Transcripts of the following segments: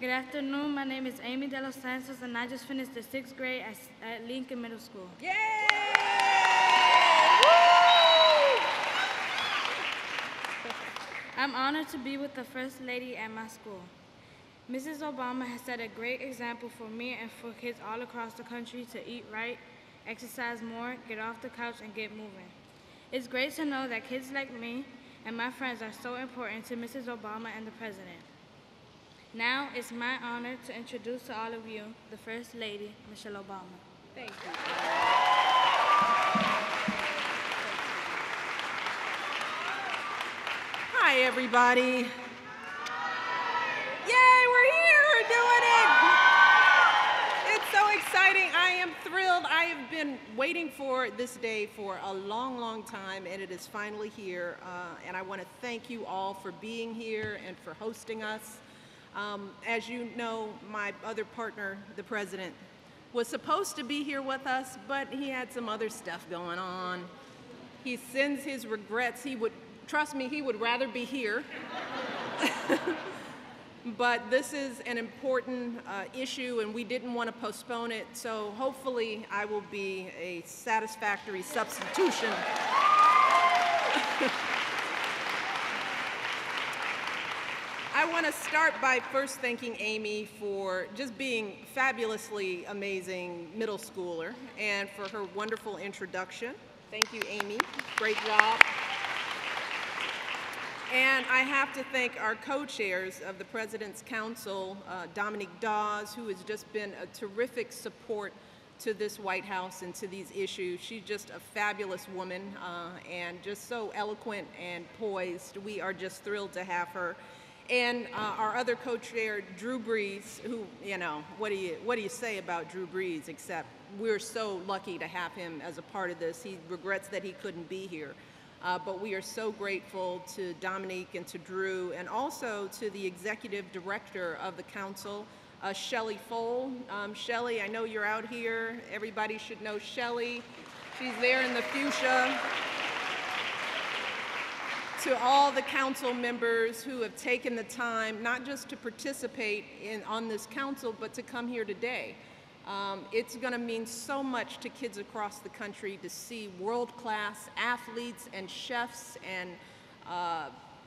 Good afternoon. My name is Amy De Los Santos, and I just finished the 6th grade at Lincoln Middle School. Yay! I'm honored to be with the First Lady at my school. Mrs. Obama has set a great example for me and for kids all across the country to eat right, exercise more, get off the couch, and get moving. It's great to know that kids like me and my friends are so important to Mrs. Obama and the President. Now, it's my honor to introduce to all of you the First Lady, Michelle Obama. Thank you. Hi, everybody. Yay, we're here, we're doing it. It's so exciting. I am thrilled. I have been waiting for this day for a long, long time, and it is finally here. And I want to thank you all for being here and for hosting us. As you know, my other partner, the President, was supposed to be here with us, but he had some other stuff going on. He sends his regrets. Trust me, he would rather be here. But this is an important issue, and we didn't want to postpone it, so hopefully I will be a satisfactory substitution. I want to start by first thanking Amy for just being fabulously amazing middle schooler and for her wonderful introduction. Thank you, Amy. Great job. And I have to thank our co-chairs of the President's Council, Dominique Dawes, who has just been a terrific support to this White House and to these issues. She's just a fabulous woman and just so eloquent and poised. We are just thrilled to have her. And our other co-chair, Drew Brees, who, you know, what do you say about Drew Brees, except we're so lucky to have him as a part of this. He regrets that he couldn't be here. But we are so grateful to Dominique and to Drew, and also to the executive director of the council, Shelley Fole. Shelley, I know you're out here. Everybody should know Shelley. She's there in the fuchsia. To all the council members who have taken the time, not just to participate on this council, but to come here today. It's going to mean so much to kids across the country to see world-class athletes and chefs and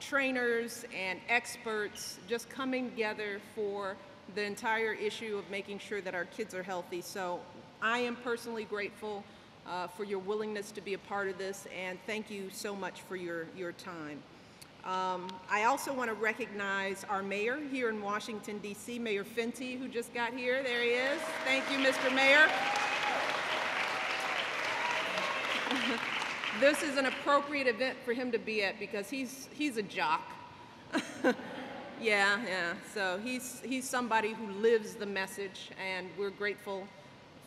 trainers and experts just coming together for the entire issue of making sure that our kids are healthy. So I am personally grateful for your willingness to be a part of this, and thank you so much for your time. I also want to recognize our mayor here in Washington, D.C., Mayor Fenty, who just got here. There he is. Thank you, Mr. Mayor. This is an appropriate event for him to be at because he's a jock. Yeah. So he's somebody who lives the message, and we're grateful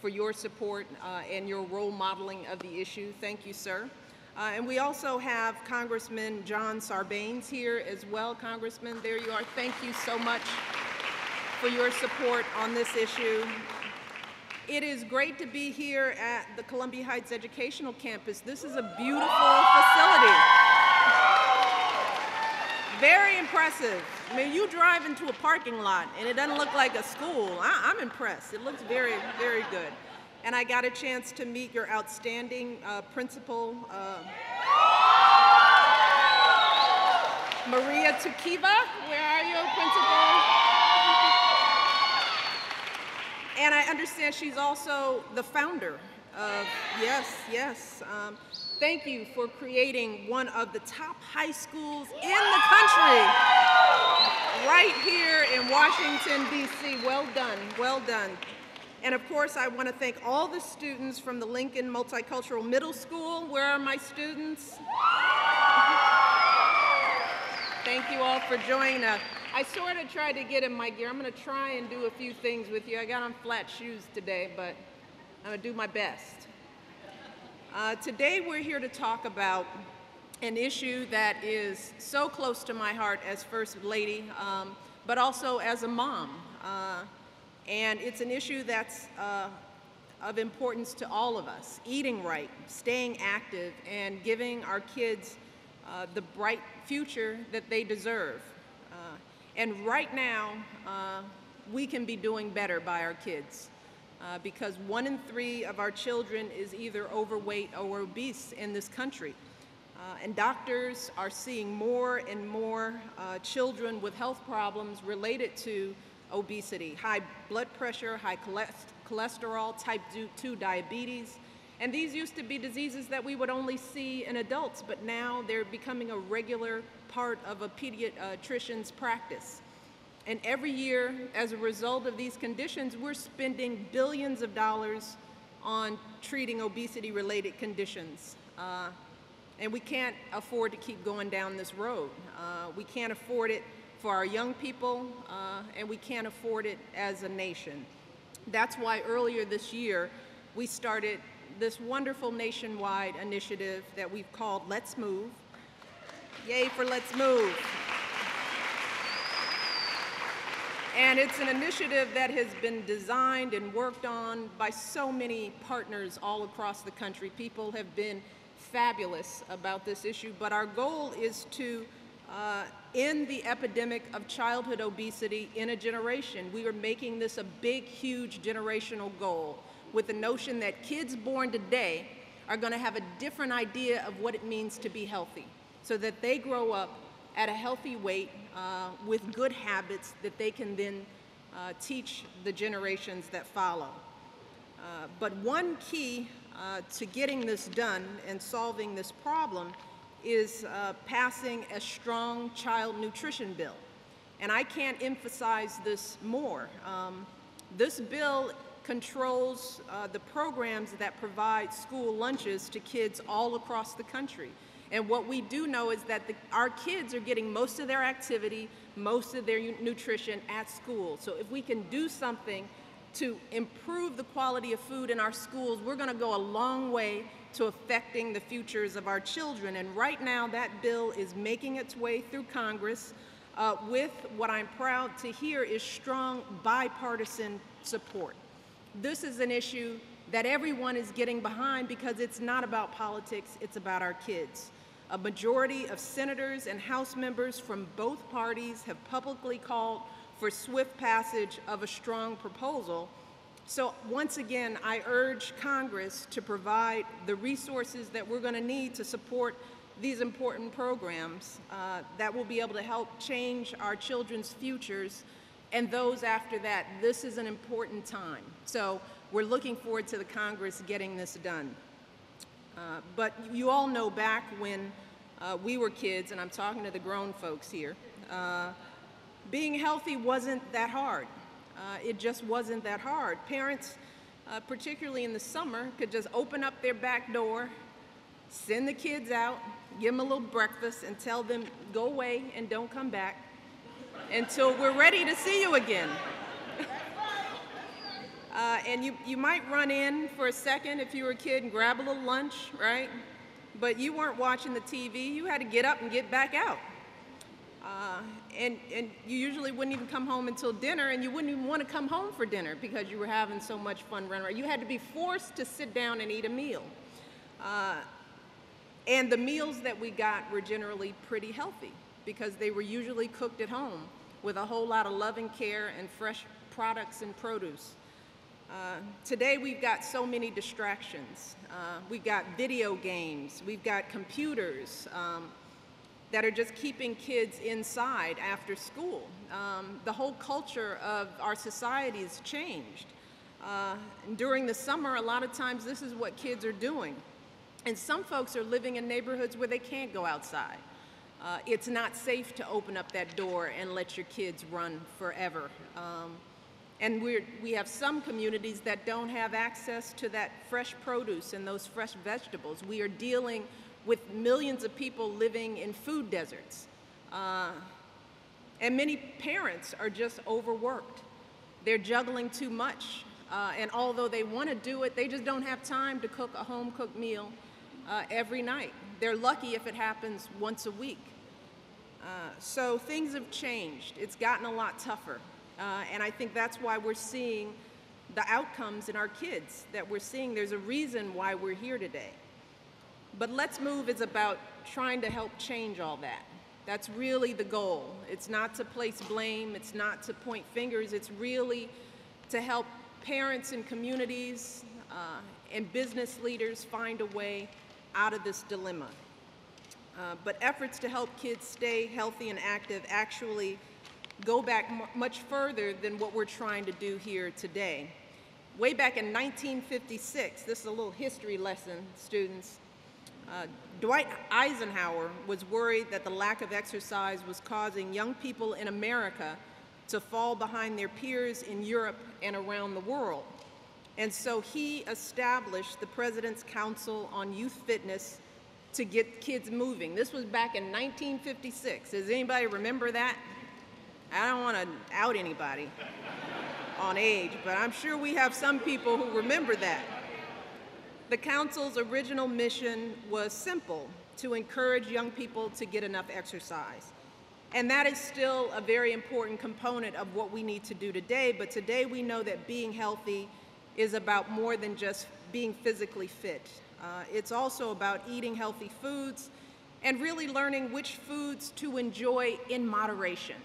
for your support and your role modeling of the issue. Thank you, sir. And we also have Congressman John Sarbanes here as well. Congressman, there you are. Thank you so much for your support on this issue. It is great to be here at the Columbia Heights Educational Campus. This is a beautiful facility. Very impressive. I mean, you drive into a parking lot and it doesn't look like a school. I'm impressed. It looks very, very good. And I got a chance to meet your outstanding principal, Maria Tukiva. Where are you, principal? And I understand she's also the founder of, yes. Thank you for creating one of the top high schools in the country, right here in Washington, D.C. Well done, well done. And of course, I want to thank all the students from the Lincoln Multicultural Middle School. Where are my students? Thank you all for joining us. I sort of tried to get in my gear. I'm going to try and do a few things with you. I got on flat shoes today, but I'm going to do my best. Today we're here to talk about an issue that is so close to my heart as First Lady, but also as a mom. And it's an issue that's of importance to all of us: eating right, staying active, and giving our kids the bright future that they deserve. And right now, we can be doing better by our kids. Because 1 in 3 of our children is either overweight or obese in this country. And doctors are seeing more and more children with health problems related to obesity, high blood pressure, high cholesterol, type 2 diabetes. And these used to be diseases that we would only see in adults, but now they're becoming a regular part of a pediatrician's practice. And every year, as a result of these conditions, we're spending billions of dollars on treating obesity-related conditions. And we can't afford to keep going down this road. We can't afford it for our young people, and we can't afford it as a nation. That's why earlier this year, we started this wonderful nationwide initiative that we've called Let's Move. Yay for Let's Move. And it's an initiative that has been designed and worked on by so many partners all across the country. People have been fabulous about this issue, but our goal is to end the epidemic of childhood obesity in a generation. We are making this a big, huge generational goal with the notion that kids born today are going to have a different idea of what it means to be healthy, so that they grow up at a healthy weight with good habits that they can then teach the generations that follow. But one key to getting this done and solving this problem is passing a strong child nutrition bill. And I can't emphasize this more. This bill controls the programs that provide school lunches to kids all across the country. And what we do know is that our kids are getting most of their activity, most of their nutrition at school. So if we can do something to improve the quality of food in our schools, we're going to go a long way to affecting the futures of our children. And right now, that bill is making its way through Congress with what I'm proud to hear is strong bipartisan support. This is an issue that everyone is getting behind because it's not about politics, it's about our kids. A majority of senators and House members from both parties have publicly called for swift passage of a strong proposal. So once again, I urge Congress to provide the resources that we're going to need to support these important programs that will be able to help change our children's futures and those after that. This is an important time. So we're looking forward to the Congress getting this done. But you all know back when we were kids, and I'm talking to the grown folks here, being healthy wasn't that hard. It just wasn't that hard. Parents, particularly in the summer, could just open up their back door, send the kids out, give them a little breakfast, and tell them, go away and don't come back until we're ready to see you again. And you might run in for a second if you were a kid and grab a little lunch, right? But you weren't watching the TV. You had to get up and get back out. And you usually wouldn't even come home until dinner, and you wouldn't even want to come home for dinner because you were having so much fun running around. You had to be forced to sit down and eat a meal. And the meals that we got were generally pretty healthy because they were usually cooked at home with a whole lot of love and care and fresh products and produce. Today we've got so many distractions. We've got video games, we've got computers that are just keeping kids inside after school. The whole culture of our society has changed. During the summer, a lot of times this is what kids are doing. And some folks are living in neighborhoods where they can't go outside. It's not safe to open up that door and let your kids run forever. And we have some communities that don't have access to that fresh produce and those fresh vegetables. We are dealing with millions of people living in food deserts. And many parents are just overworked. They're juggling too much. And although they want to do it, they just don't have time to cook a home-cooked meal every night. They're lucky if it happens once a week. So things have changed. It's gotten a lot tougher. And I think that's why we're seeing the outcomes in our kids that we're seeing. There's a reason why we're here today. But Let's Move is about trying to help change all that. That's really the goal. It's not to place blame, it's not to point fingers, it's really to help parents and communities and business leaders find a way out of this dilemma. But efforts to help kids stay healthy and active actually go back much further than what we're trying to do here today. Way back in 1956, this is a little history lesson, students, Dwight Eisenhower was worried that the lack of exercise was causing young people in America to fall behind their peers in Europe and around the world. And so he established the President's Council on Youth Fitness to get kids moving. This was back in 1956. Does anybody remember that? I don't want to out anybody on age, but I'm sure we have some people who remember that. The council's original mission was simple: to encourage young people to get enough exercise. And that is still a very important component of what we need to do today, but today we know that being healthy is about more than just being physically fit. It's also about eating healthy foods and really learning which foods to enjoy in moderation.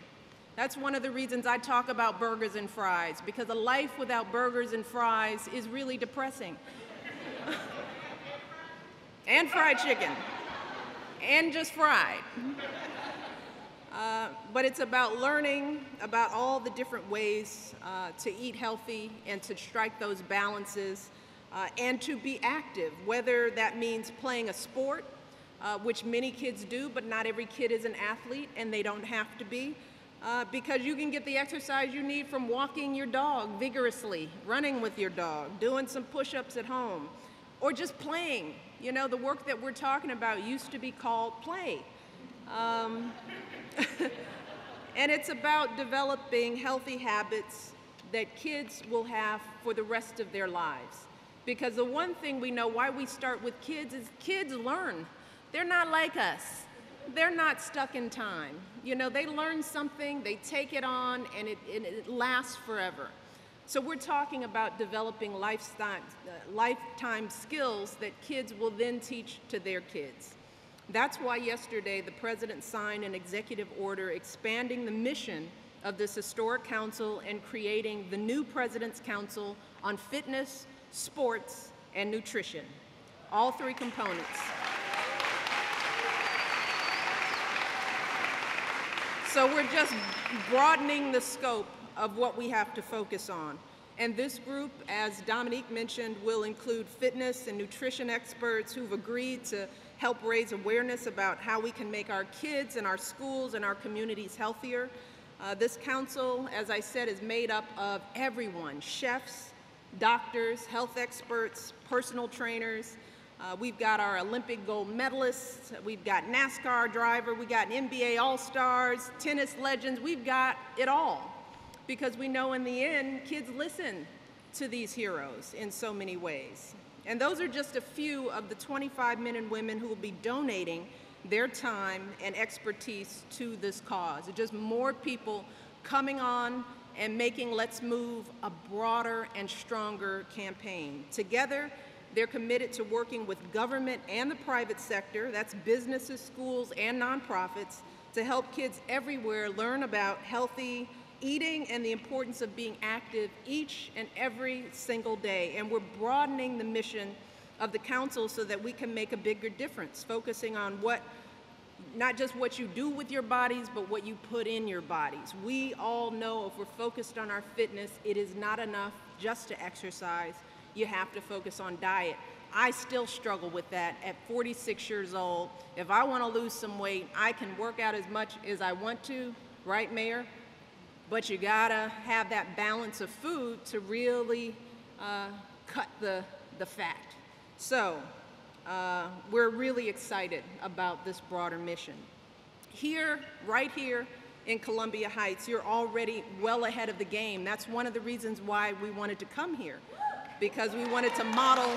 That's one of the reasons I talk about burgers and fries, because a life without burgers and fries is really depressing. And fried chicken, and just fried. But it's about learning about all the different ways to eat healthy and to strike those balances and to be active, whether that means playing a sport, which many kids do, but not every kid is an athlete, and they don't have to be, because you can get the exercise you need from walking your dog vigorously, running with your dog, doing some push-ups at home, or just playing. You know, the work that we're talking about used to be called play. And it's about developing healthy habits that kids will have for the rest of their lives. Because the one thing we know why we start with kids is kids learn. They're not like us. They're not stuck in time. You know, they learn something, they take it on, and it lasts forever. So we're talking about developing lifetime skills that kids will then teach to their kids. That's why yesterday the President signed an executive order expanding the mission of this historic council and creating the new President's Council on Fitness, Sports, and Nutrition. All three components. So we're just broadening the scope of what we have to focus on. And this group, as Dominique mentioned, will include fitness and nutrition experts who've agreed to help raise awareness about how we can make our kids and our schools and our communities healthier. This council, as I said, is made up of everyone: chefs, doctors, health experts, personal trainers. We've got our Olympic gold medalists, we've got NASCAR driver, we got NBA All-Stars, tennis legends, we've got it all. Because we know in the end, kids listen to these heroes in so many ways. And those are just a few of the 25 men and women who will be donating their time and expertise to this cause. It's just more people coming on and making Let's Move a broader and stronger campaign. Together, they're committed to working with government and the private sector, that's businesses, schools, and nonprofits, to help kids everywhere learn about healthy eating and the importance of being active each and every single day. And we're broadening the mission of the council so that we can make a bigger difference, focusing on not just what you do with your bodies, but what you put in your bodies. We all know if we're focused on our fitness, it is not enough just to exercise. You have to focus on diet. I still struggle with that at 46 years old. If I want to lose some weight, I can work out as much as I want to, right, Mayor? But you gotta have that balance of food to really cut the fat. So we're really excited about this broader mission. Here, right here in Columbia Heights, you're already well ahead of the game. That's one of the reasons why we wanted to come here, because we wanted to model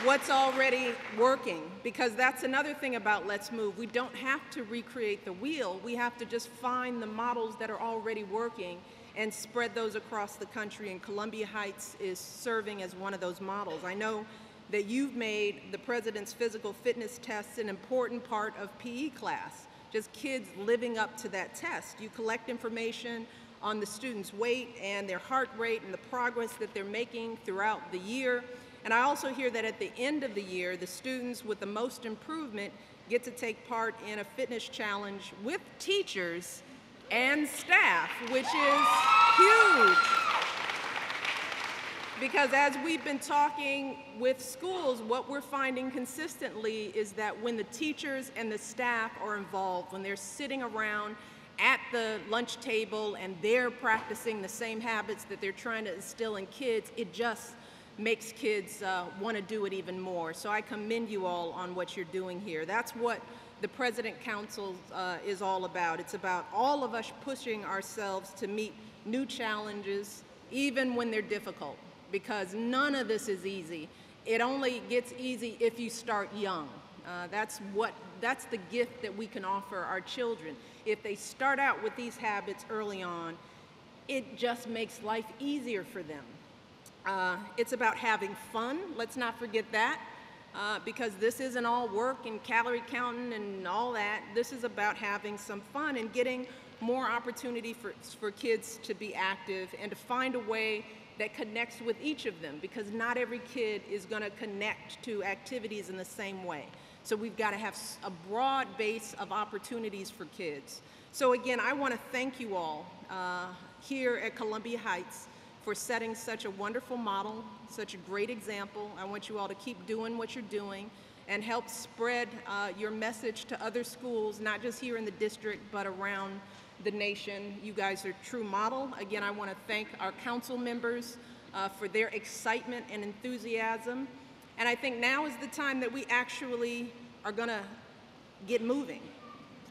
what's already working, because that's another thing about Let's Move. We don't have to recreate the wheel. We have to just find the models that are already working and spread those across the country, and Columbia Heights is serving as one of those models. I know that you've made the President's Physical Fitness Tests an important part of PE class. Just kids living up to that test. You collect information on the students' weight and their heart rate and the progress that they're making throughout the year. And I also hear that at the end of the year, the students with the most improvement get to take part in a fitness challenge with teachers and staff, which is huge. Because as we've been talking with schools, what we're finding consistently is that when the teachers and the staff are involved, when they're sitting around at the lunch table and they're practicing the same habits that they're trying to instill in kids, it just makes kids want to do it even more. So I commend you all on what you're doing here. That's what the President Council is all about. It's about all of us pushing ourselves to meet new challenges, even when they're difficult, because none of this is easy. It only gets easy if you start young. That's the gift that we can offer our children. If they start out with these habits early on, it just makes life easier for them. It's about having fun. Let's not forget that, because this isn't all work and calorie counting and all that. This is about having some fun and getting more opportunity for kids to be active and to find a way that connects with each of them, because not every kid is going to connect to activities in the same way. So we've got to have a broad base of opportunities for kids. So again, I want to thank you all here at Columbia Heights for setting such a wonderful model, such a great example. I want you all to keep doing what you're doing and help spread your message to other schools, not just here in the district, but around the nation. You guys are a true model. Again, I want to thank our council members for their excitement and enthusiasm. And I think now is the time that we actually are going to get moving.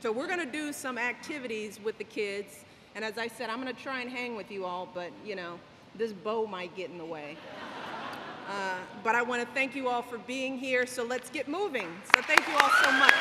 So we're going to do some activities with the kids. And as I said, I'm going to try and hang with you all, but you know, this bow might get in the way. But I want to thank you all for being here. So let's get moving. So thank you all so much.